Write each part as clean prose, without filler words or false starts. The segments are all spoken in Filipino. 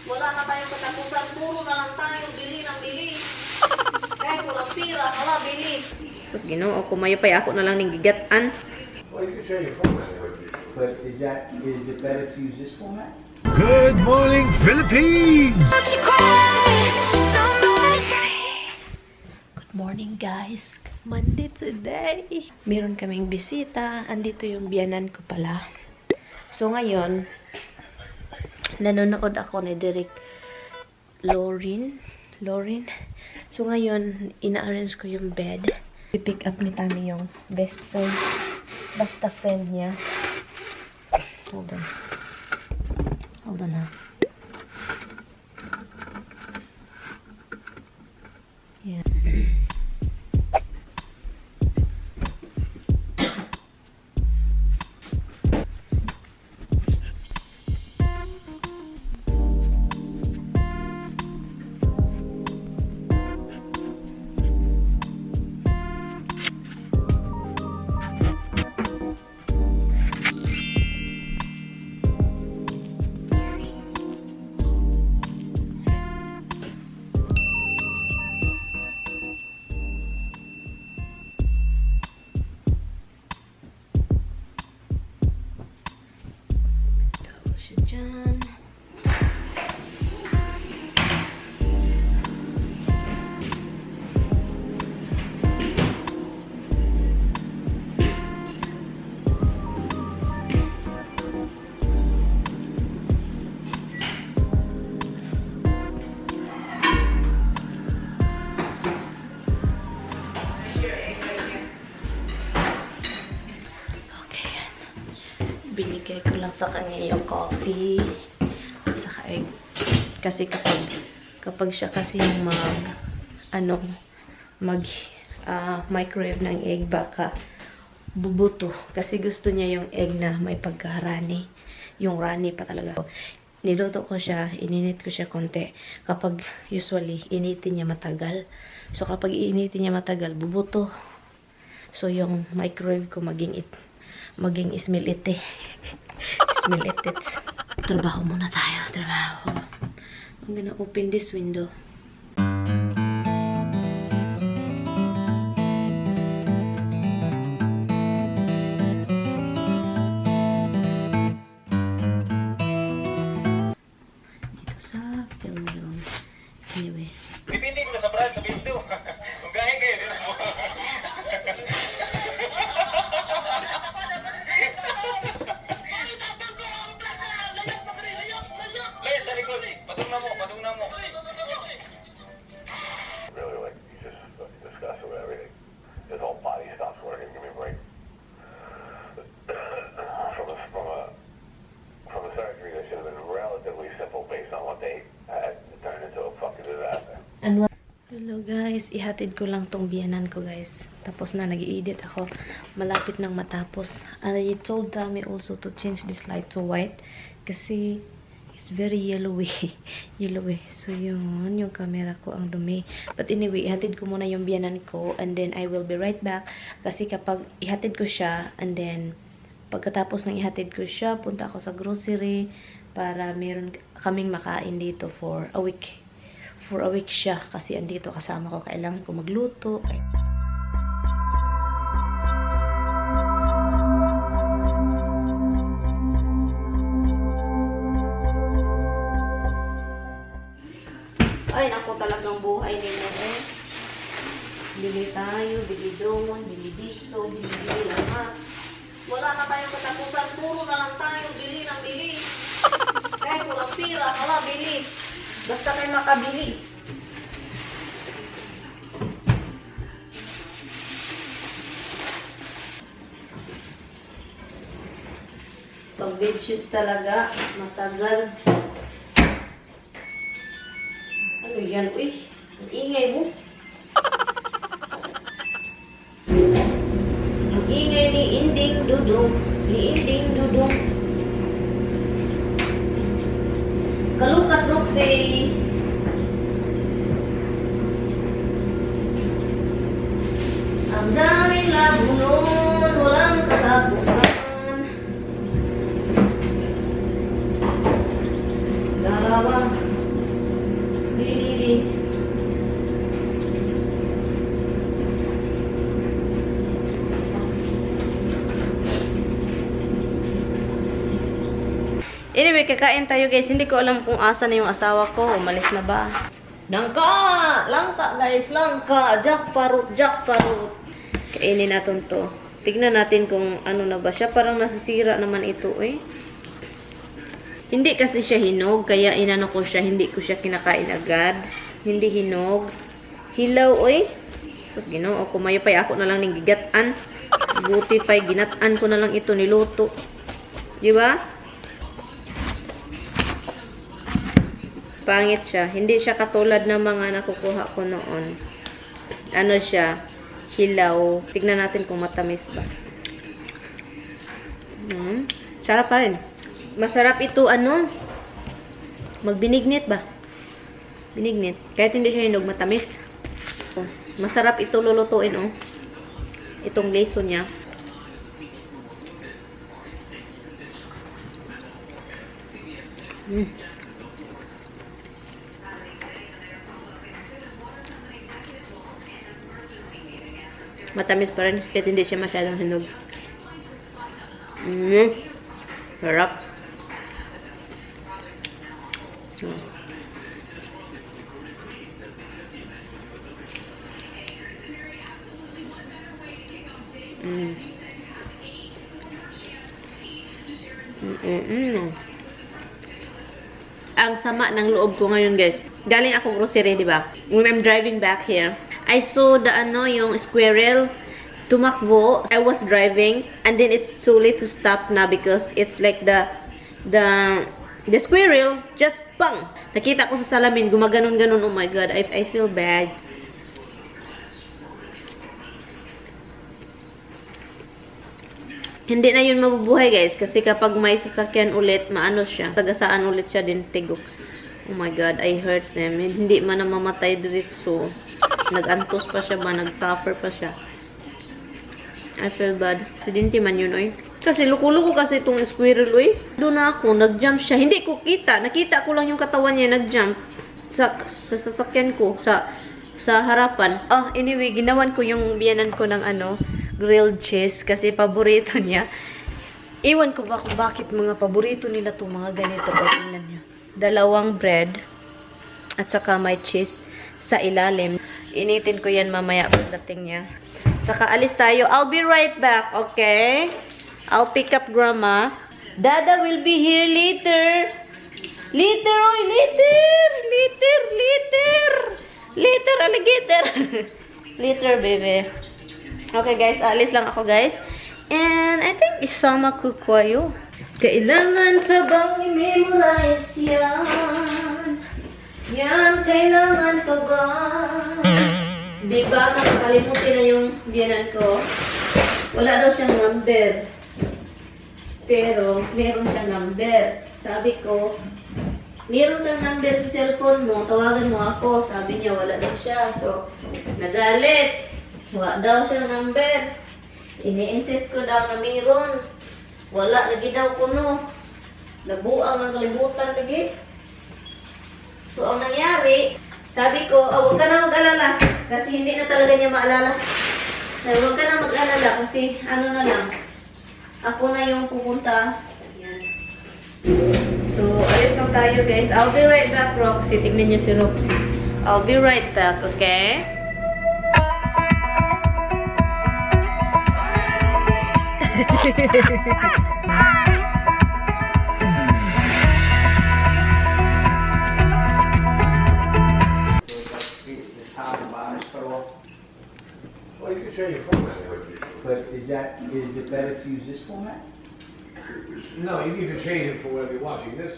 Wala na tayong katapusan. Puro na lang tayo. Bili ng bili. Kahit walang pira, hala, bili. Sus, Ginoo, kumayo pa ako na lang ning gigatan. Well, you can share your phone anyway. But is it better to use this format? Good morning, Philippines! Good morning, guys. Monday today. Meron kaming bisita. Andito yung biyanan ko pala. So, ngayon, nanonood ako ni Derek Lauren. So, ngayon, ina-arrange ko yung bed. I-pick up ni Tami yung best friend. Basta friend niya. Hold on. Hold on, ha. Yeah. Dyan. Binigay ko lang sa kanya yung coffee at saka egg. Kasi kapag siya kasi yung microwave ng egg, baka bubuto. Kasi gusto niya yung egg na may pagka-runny. Yung runny pa talaga. Niluto ko siya, ininit ko siya konti. Kapag usually, initin niya matagal. So kapag initin niya matagal, bubuto. So yung microwave ko maging ismilite. Ismilitit. Trabaho muna tayo. Trabaho. I'm gonna open this window. Dito sa film room. Anyway. Dipindi ko sa brand sa pinto. Kung gahin kayo, di na po. Layan sa likod. Padung na mo. Really, like, you just discuss with everything. His whole body stops working. Give me a break. From a surgery that should have been relatively simple based on what they had, it turned into a fucking disaster. Hello guys, ihatid ko lang tong biyanan ko guys. Tapos na, nag-i-edit ako. Malapit nang matapos. I told Tammy also to change this light to white. Kasi it's very yellowy. Yellowy. So yun, yung camera ko ang dumi. But anyway, ihatid ko muna yung biyanan ko. And then I will be right back. Kasi kapag ihatid ko siya, and then pagkatapos ng ihatid ko siya, punta ako sa grocery para meron kaming makain dito for a week. For a week siya kasi andito kasama ko, kailangan ko magluto. Ay, naku, talagang buhay nila eh. Bili tayo, bili doon, bili dito, bili lahat. Wala na tayong katapusan, puro na lang tayo, bili ng bili. Kahit walang pira, hala, bili. Basta kayo makabili. Pag bedsheets talaga, matagal. Ano yan? Uy, ang ingay mo. Ang ingay ni Inding Dudong. Kalukas Roxy. Ang daming labunon, walang katapusan. Dalawa, baby. Anyway, kakain tayo guys. Hindi ko alam kung asa na yung asawa ko. Umalis na ba? Langka! Langka guys, langka! Jackparot, jackparot. Kainin natin to. Tignan natin kung ano na ba siya. Parang nasisira naman ito eh. Hindi kasi siya hinog. Kaya inano ko siya. Hindi ko siya kinakain agad. Hindi hinog. Hilaw eh. Sus, Ginoo ko. Mayo pa'y ako na lang ning gigatan. Buti pa'y ginatan ko na lang ito niluto. Diba? Pangit siya. Hindi siya katulad ng mga nakukuha ko noon. Ano siya? Hilaw. Tignan natin kung matamis ba. Sarap pa rin. Masarap ito, ano? Magbinignit ba? Binignit. Kahit hindi siya hinog, matamis. Masarap ito lulutuin, oh. Itong leso niya. Matamis pa rin, kahit hindi siya masyadong hinog. Sarap. Ang sama ng loob ko ngayon, guys. Galing ako grocery, di ba? When I'm driving back here, I saw the yung squirrel tumakbo. I was driving, and then it's too late to stop na because it's like the squirrel just bang. Nakita ko sa salamin, gumaganon-ganon. Oh my God, I feel bad. Hindi na yun mabubuhay, guys. Kasi kapag may sasakyan ulit, maano siya. Tagasaan ulit siya din tigok. Oh my God, I hurt them. Hindi man na mamatay diretso. Nag-antos pa siya ba? Nag-suffer pa siya. I feel bad. Aksidente man yun, oy. Kasi luko-luko kasi itong squirrel, oy. Doon na ako, nag-jump siya. Hindi ko kita. Nakita ko lang yung katawan niya, nag-jump. Sa sasakyan ko, sa harapan. Oh, anyway, ginawan ko yung biyanan ko ng grilled cheese kasi paborito niya. Iwan ko ba kung bakit mga paborito nila itong mga ganito. Tingnan nyo. Dalawang bread at saka may cheese sa ilalim. Initin ko yan mamaya pagdating niya. Saka alis tayo. I'll be right back, okay? I'll pick up Grandma. Dada will be here later. Later, oy, later! Later, later! Later, alligator! Later, baby. Okay guys, alis lang ako guys. And I think isama ko kayo. Kailangan ka bang i-memorize yan? Yan, kailangan ka ba? Di ba makakalimutin na yung biyanan ko? Wala daw siyang number. Pero, meron siyang number. Sabi ko, meron kang number sa cellphone mo, tawagan mo ako. Sabi niya, wala daw siya. So, nagalit. Wala daw siya number. Ini-insist ko daw na mayroon. Wala lagi daw kuno. Nabuang ng kalibutan lagi. So, ang nangyari, sabi ko, huwag ka na mag-alala. Kasi hindi na talaga niya maalala. Sabi, huwag ka na mag-alala kasi ano na lang. Ako na yung pupunta. Yan. So, alis lang tayo guys. I'll be right back, Roxy. Tignan niyo si Roxy. I'll be right back, okay? Well, you can change your format. But is it better to use this format? No, you need to change it for whatever you're watching. This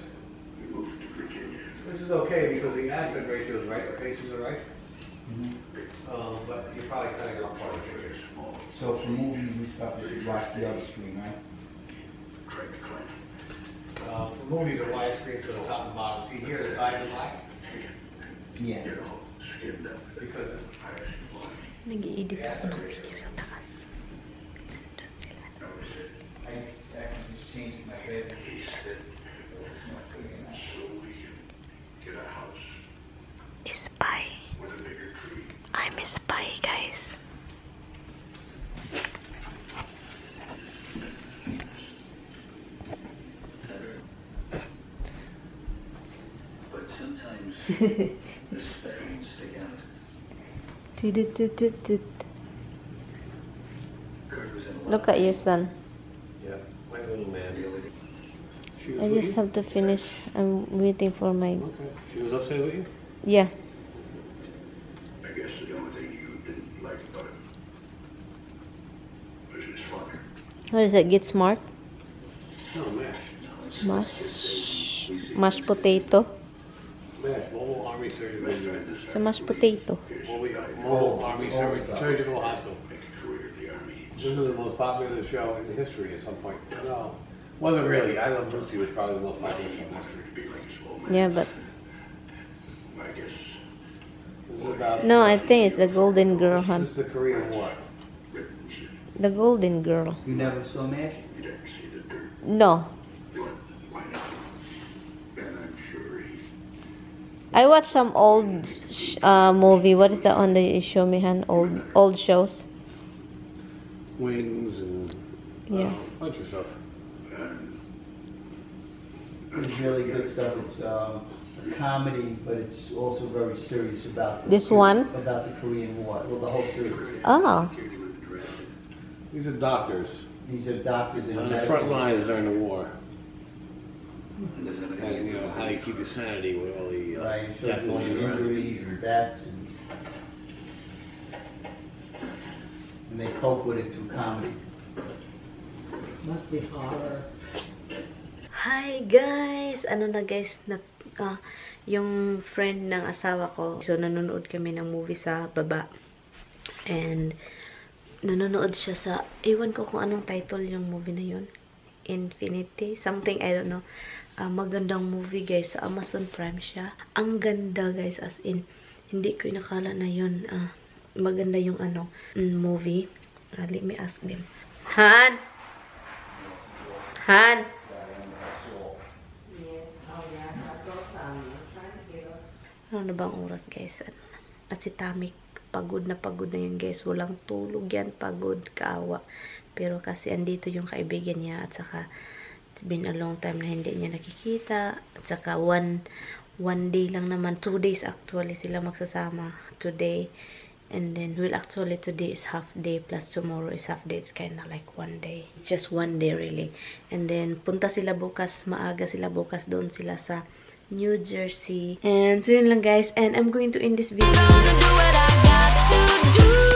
is okay because the aspect ratio is right, the faces are right. But you're probably cutting it off part of the pictures. So for movies and stuff, you should watch the other screen, right? For movies, a widescreen, so the top and bottom. See here, the sides are black Yeah. because Nag-i-edit ako ng video sa taas. I just actually just changed my bed. Is pa Hi guys. But sometimes the spells stick out. Tut-tut-tut-tut. Kurt was in a Look at your son. Yeah, my little man. She was I with just you? have to finish. I'm waiting for my... Okay. She was upset with you? Yeah. I guess the only thing you didn't like about him was his father. What is it? Get smart? No, MASH. Mashed potato. MASH, Mobile Army Surgical Unit. It's a mashed potato. Mobile Army Surgical Hospital. Make a career in the army. This is the most popular show in history at some point. No, wasn't really. I Love Lucy was probably the most popular show in history. To be like his old man. Yeah, but... I guess This is about... No, I think it's the Golden Girl, This hon. is the Korean War. The Golden Girl. You never saw MASH? you didn't see the dirt. No. Why not? And I'm sure he I watched some old movie. What is that one that you show me, hon? Old shows. Wings and Yeah. a bunch of stuff. It's really good stuff. It's a comedy, but it's also very serious about This one? about the Korean War. Well, the whole series. Oh. These are doctors These are doctors in on the medical- front lines during the war. And you know how you keep your sanity with all the Right, it shows death you all and the injuries and deaths, and they cope with it through comedy. Must be horror. Hi guys! Ano na guys, yung friend ng asawa ko, so nanonood kami ng movie sa baba. And nanonood siya sa, ewan ko kung anong title yung movie na yun. Infinity, something, I don't know. Magandang movie guys, sa Amazon Prime siya. Ang ganda guys, as in, hindi ko inakala na yun. Maganda yung movie. Let me ask them. Han! Han! Ano na bang oras guys? At si Tamik, pagod na yun guys. Walang tulog yan, pagod, kaawa. Pero kasi andito yung kaibigan niya at saka it's been a long time na hindi niya nakikita. At saka one day lang naman, 2 days actually sila magsasama today. And then, well actually today is half day plus tomorrow is half day. It's kinda like 1 day. It's just 1 day really. And then, punta sila bukas, maaga sila bukas, doon sila sa New Jersey. And so yun lang guys. And I'm going to end this video. Do what I got to do.